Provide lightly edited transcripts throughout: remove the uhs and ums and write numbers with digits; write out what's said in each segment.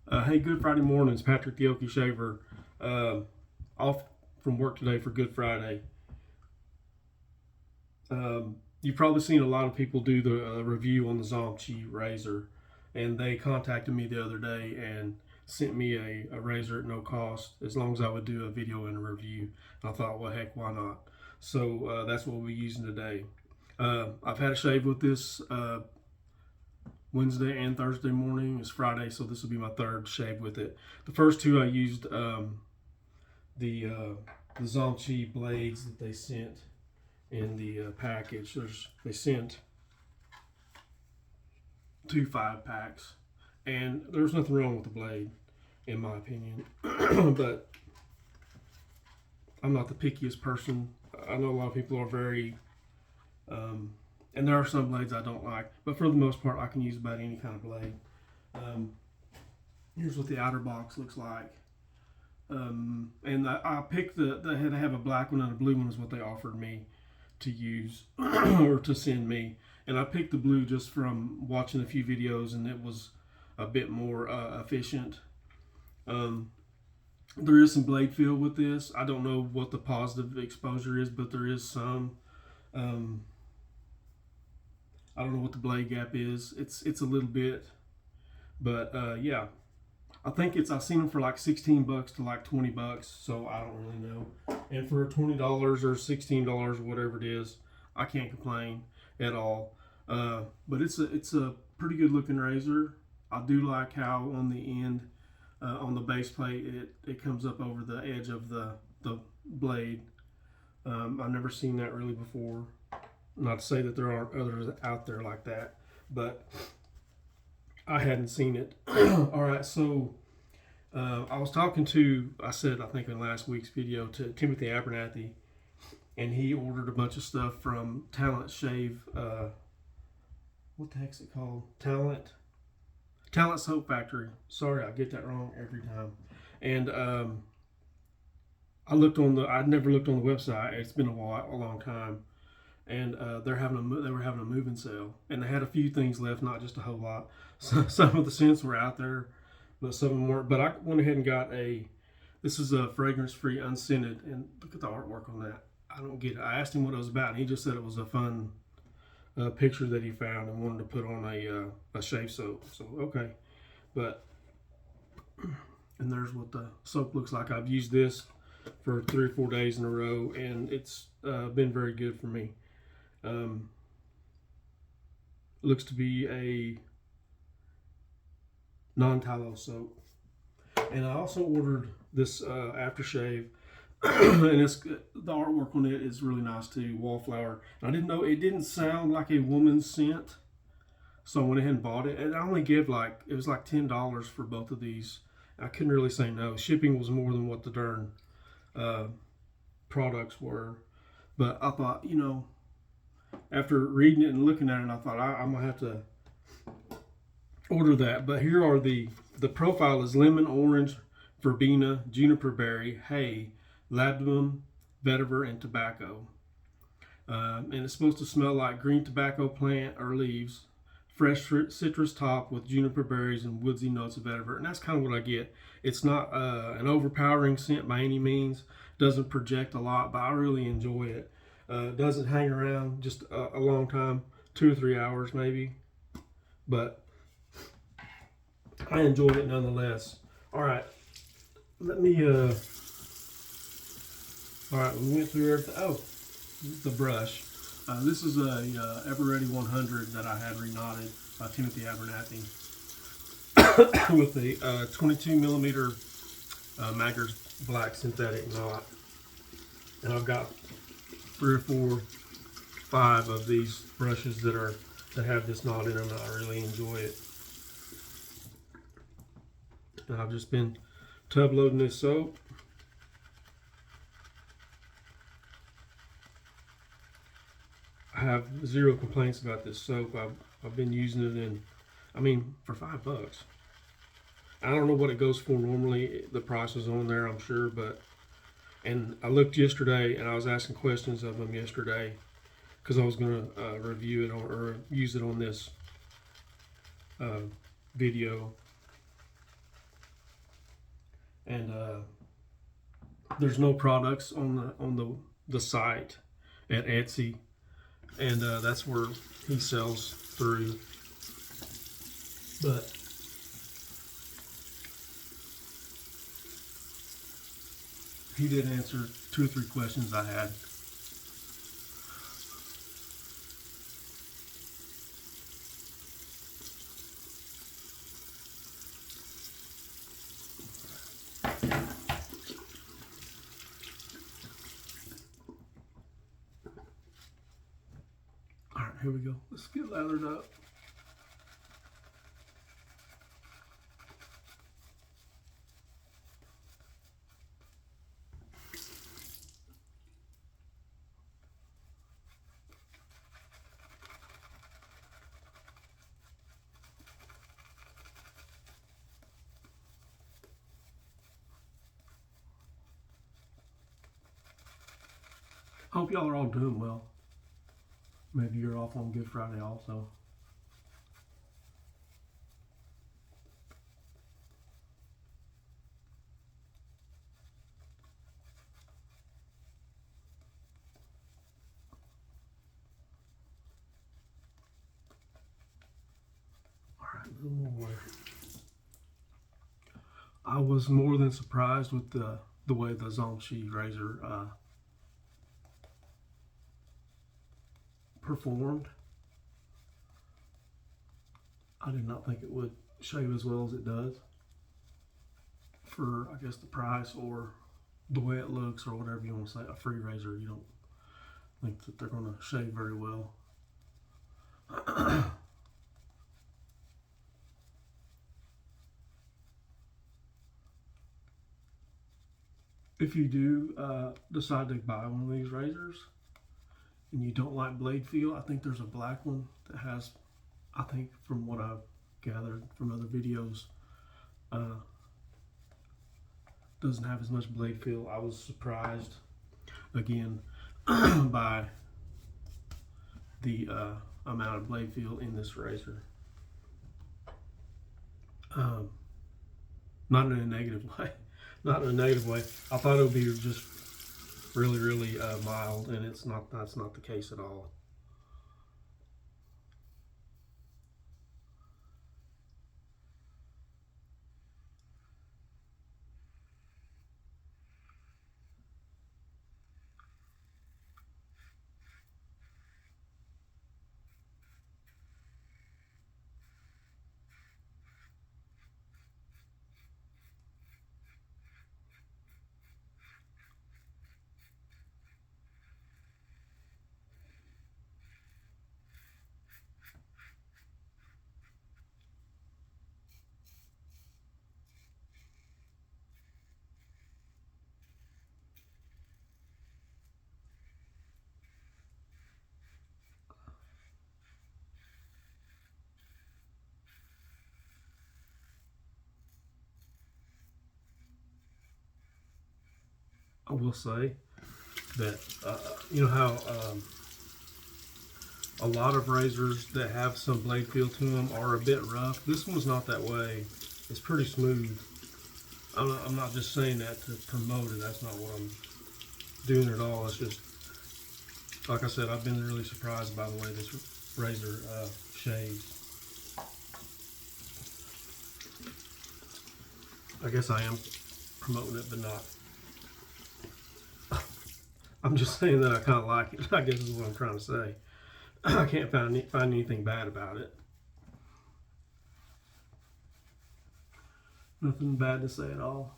Hey, Good Friday morning. It's Patrick the Okie Shaver. Off from work today for Good Friday. You've probably seen a lot of people do the review on the Zomchi razor, and they contacted me the other day and sent me a razor at no cost as long as I would do a video and a review. And I thought, well, heck, why not? So that's what we'll be using today. I've had a shave with this Wednesday and Thursday morning. It's Friday, so this will be my third shave with it. The first two I used the Zomchi blades that they sent in the package. They sent 2 5-packs, and there's nothing wrong with the blade, in my opinion. But I'm not the pickiest person. I know a lot of people are very and there are some blades I don't like, but for the most part, I can use about any kind of blade. Here's what the outer box looks like. And I picked they had to have a black one and a blue one is what they offered me to use or to send me. And I picked the blue just from watching a few videos, and it was a bit more efficient. There is some blade feel with this. I don't know what the positive exposure is, but there is some. I don't know what the blade gap is. It's a little bit, but yeah, I think I've seen them for like $16 to like $20, so I don't really know. And for $20 or $16 or whatever it is, I can't complain at all. But it's a pretty good looking razor. I do like how on the end, on the base plate, it comes up over the edge of the blade. I've never seen that really before. Not to say that there aren't others out there like that, but I hadn't seen it. All right, so I was talking to, I think in last week's video, to Timothy Abernathy, and he ordered a bunch of stuff from Talent Shave. What the heck's it called? Talent Soap Factory. Sorry, I get that wrong every time. And I'd never looked on the website. It's been a long time. And they were having a moving sale, and they had a few things left, not just a whole lot. So some of the scents were out there, but some of them weren't. But I went ahead and got this is a fragrance-free unscented, and look at the artwork on that. I don't get it. I asked him what it was about, and he just said it was a fun picture that he found and wanted to put on a shave soap. So okay, but and there's what the soap looks like. I've used this for 3 or 4 days in a row, and it's been very good for me. Looks to be a non-tallow soap. And I also ordered this aftershave, and the artwork on it is really nice too. Wallflower. And I didn't know, it didn't sound like a woman's scent, so I went ahead and bought it. And I only gave it was like $10 for both of these. I couldn't really say no. Shipping was more than what the darn products were. But I thought, after reading it and looking at it, I thought I'm gonna have to order that. But here are the profile is lemon, orange, verbena, juniper berry, hay, labdanum, vetiver, and tobacco. And it's supposed to smell like green tobacco plant or leaves, fresh citrus top with juniper berries and woodsy notes of vetiver. And that's kind of what I get. It's not an overpowering scent by any means. Doesn't project a lot, but I really enjoy it. Doesn't hang around just a long time, 2 or 3 hours maybe, but I enjoyed it nonetheless. All right, let me. All right, we went through everything. Oh, the brush. This is a Ever-Ready 100 that I had reknotted by Timothy Abernathy with a 22 millimeter Maggers black synthetic knot, and I've got 3 or 4, 5 of these brushes that have this knot in them. I really enjoy it. And I've just been tub loading this soap. I have 0 complaints about this soap. I've been using it for $5. I don't know what it goes for normally. The price is on there, I'm sure, and I looked yesterday, and I was asking questions of them yesterday because I was going to review it or use it on this video. and there's no products on the site at Etsy, and that's where he sells through. But he did answer 2 or 3 questions I had. All right, here we go. Let's get lathered up. Hope y'all are all doing well. Maybe you're off on Good Friday also. All right, a little more. I was more than surprised with the way the Zomchi razor performed. I did not think it would shave as well as it does for, I guess, the price or the way it looks or whatever you want to say. A free razor, you don't think that they're going to shave very well. If you do decide to buy one of these razors and you don't like blade feel, I think there's a black one that has, I think from what I've gathered from other videos, doesn't have as much blade feel. I was surprised again by the amount of blade feel in this razor. Not in a negative way. Not in a negative way. I thought it would be just really, really mild, and it's not. That's not the case at all. I will say that you know how a lot of razors that have some blade feel to them are a bit rough. This one's not that way. It's pretty smooth. I'm not just saying that to promote it. That's not what I'm doing at all. It's just, like I said, I've been really surprised by the way this razor shaves. I guess I am promoting it, but not. I'm just saying that I kind of like it, I guess is what I'm trying to say. I can't find anything bad about it. Nothing bad to say at all.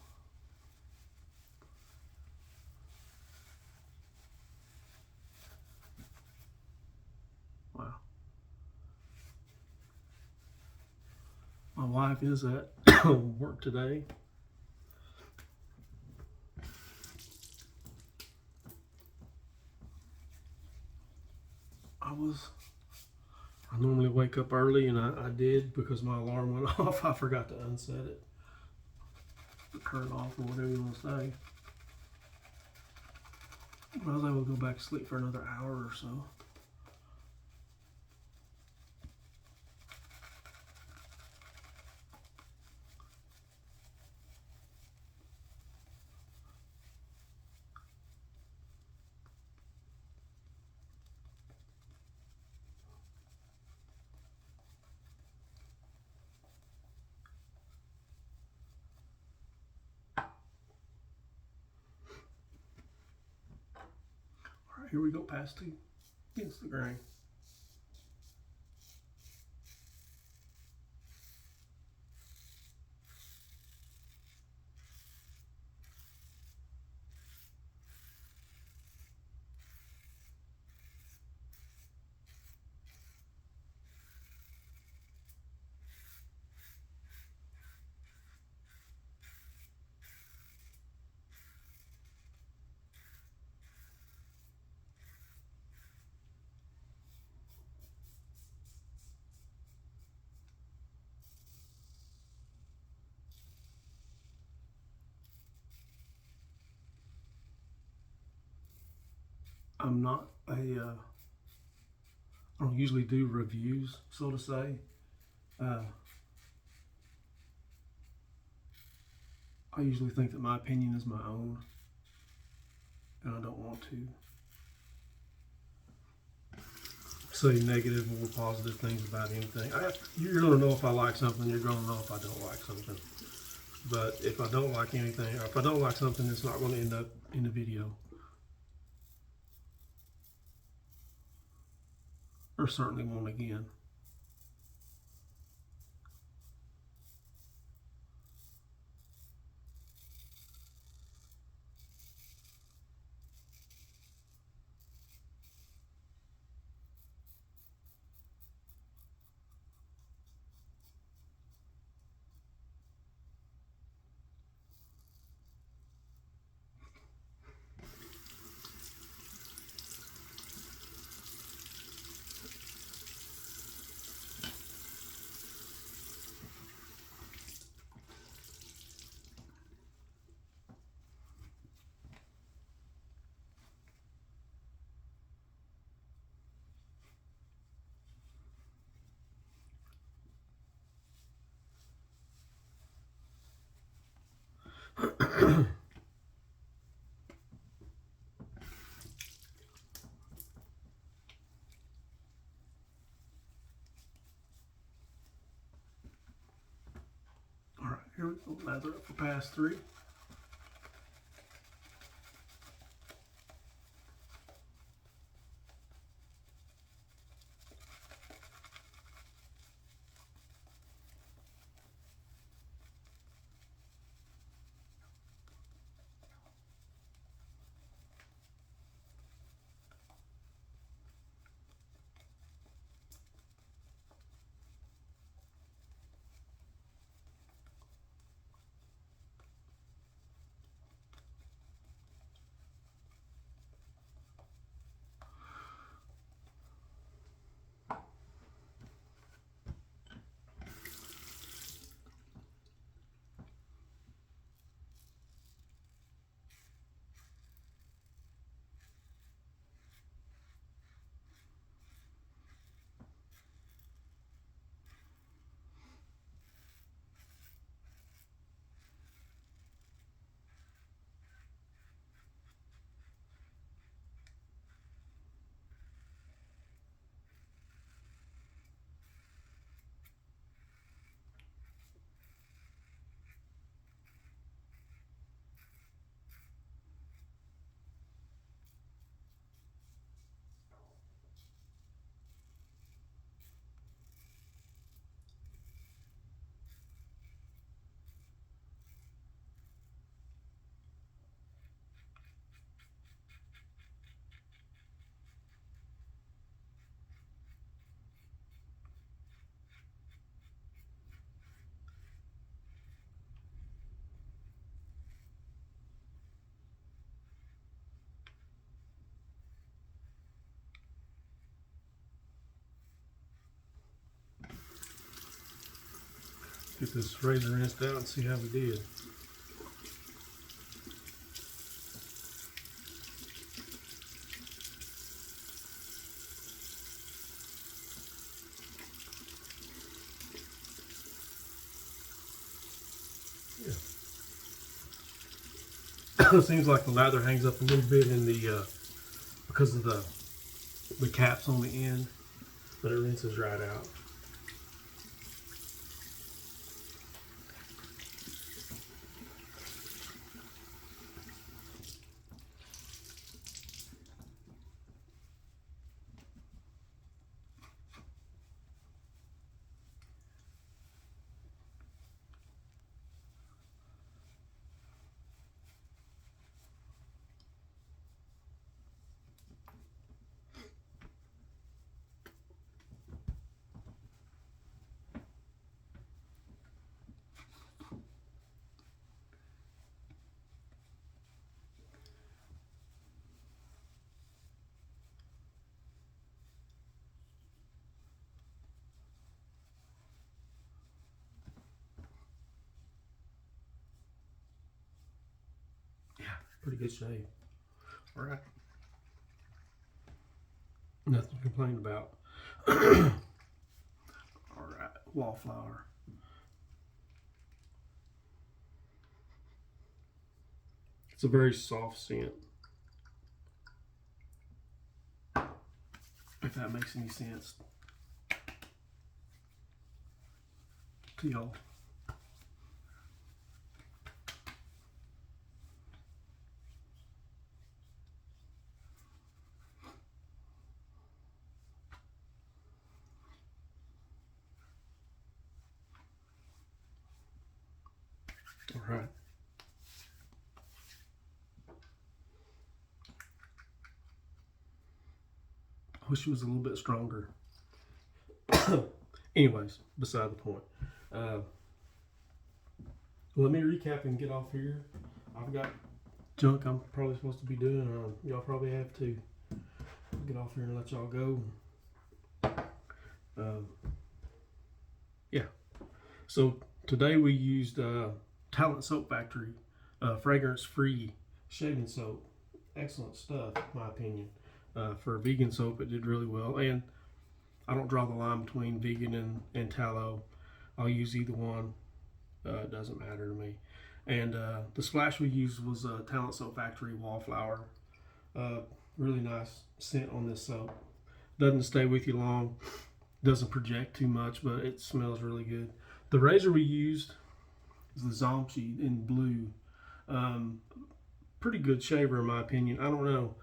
Wow. My wife is at work today. I normally wake up early, and I did because my alarm went off. I forgot to unset it, turn off, or whatever you want to say. I was able to go back to sleep for another hour or so. here we go, past 2 against the grain. I'm not a, I don't usually do reviews, so to say. I usually think that my opinion is my own, and I don't want to say negative or positive things about anything. You're going to know if I like something, you're going to know if I don't like something. But if I don't like anything, or if I don't like something, it's not going to end up in the video. Or certainly won't again. All right, here we go. Lather up for pass 3. Get this razor rinsed out and see how we did. It seems like the lather hangs up a little bit in the because of the caps on the end, but it rinses right out. Pretty good shave. All right. Nothing to complain about. All right, Wallflower. It's a very soft scent. If that makes any sense to y'all. All right. I wish it was a little bit stronger. Anyways, beside the point. Let me recap and get off here. I've got junk I'm probably supposed to be doing. Y'all probably have to get off here and let y'all go. Yeah. So today we used Talent Soap Factory fragrance-free shaving soap. Excellent stuff, in my opinion. For vegan soap, it did really well. And I don't draw the line between vegan and tallow. I'll use either one. It doesn't matter to me. And the splash we used was Talent Soap Factory Wallflower. Really nice scent on this soap. Doesn't stay with you long. Doesn't project too much, but it smells really good. The razor we used is the Zomchi in blue. Pretty good shaver in my opinion. I don't know.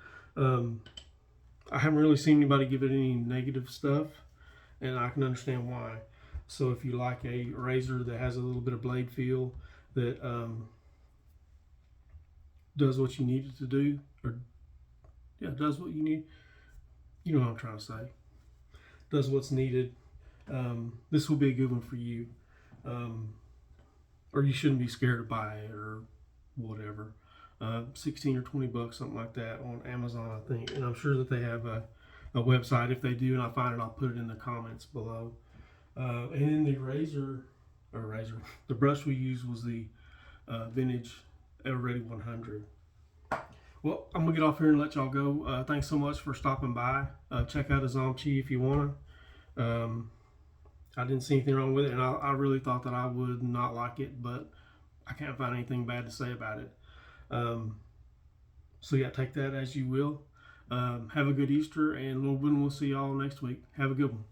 I haven't really seen anybody give it any negative stuff, and I can understand why. So if you like a razor that has a little bit of blade feel, that does what you need it to do, or yeah, does what you need. You know what I'm trying to say. Does what's needed. This will be a good one for you. Or you shouldn't be scared to buy it or whatever. 16 or 20 bucks, something like that on Amazon, I think. And I'm sure that they have a website. If they do and I find it, I'll put it in the comments below. And then the the brush we used was the vintage Ever-Ready 100. Well, I'm gonna get off here and let y'all go. Thanks so much for stopping by. Check out a Zomchi if you wanna. I didn't see anything wrong with it, and I really thought that I would not like it, but I can't find anything bad to say about it. So yeah, take that as you will. Have a good Easter, and Lord willing, we'll see y'all next week. Have a good one.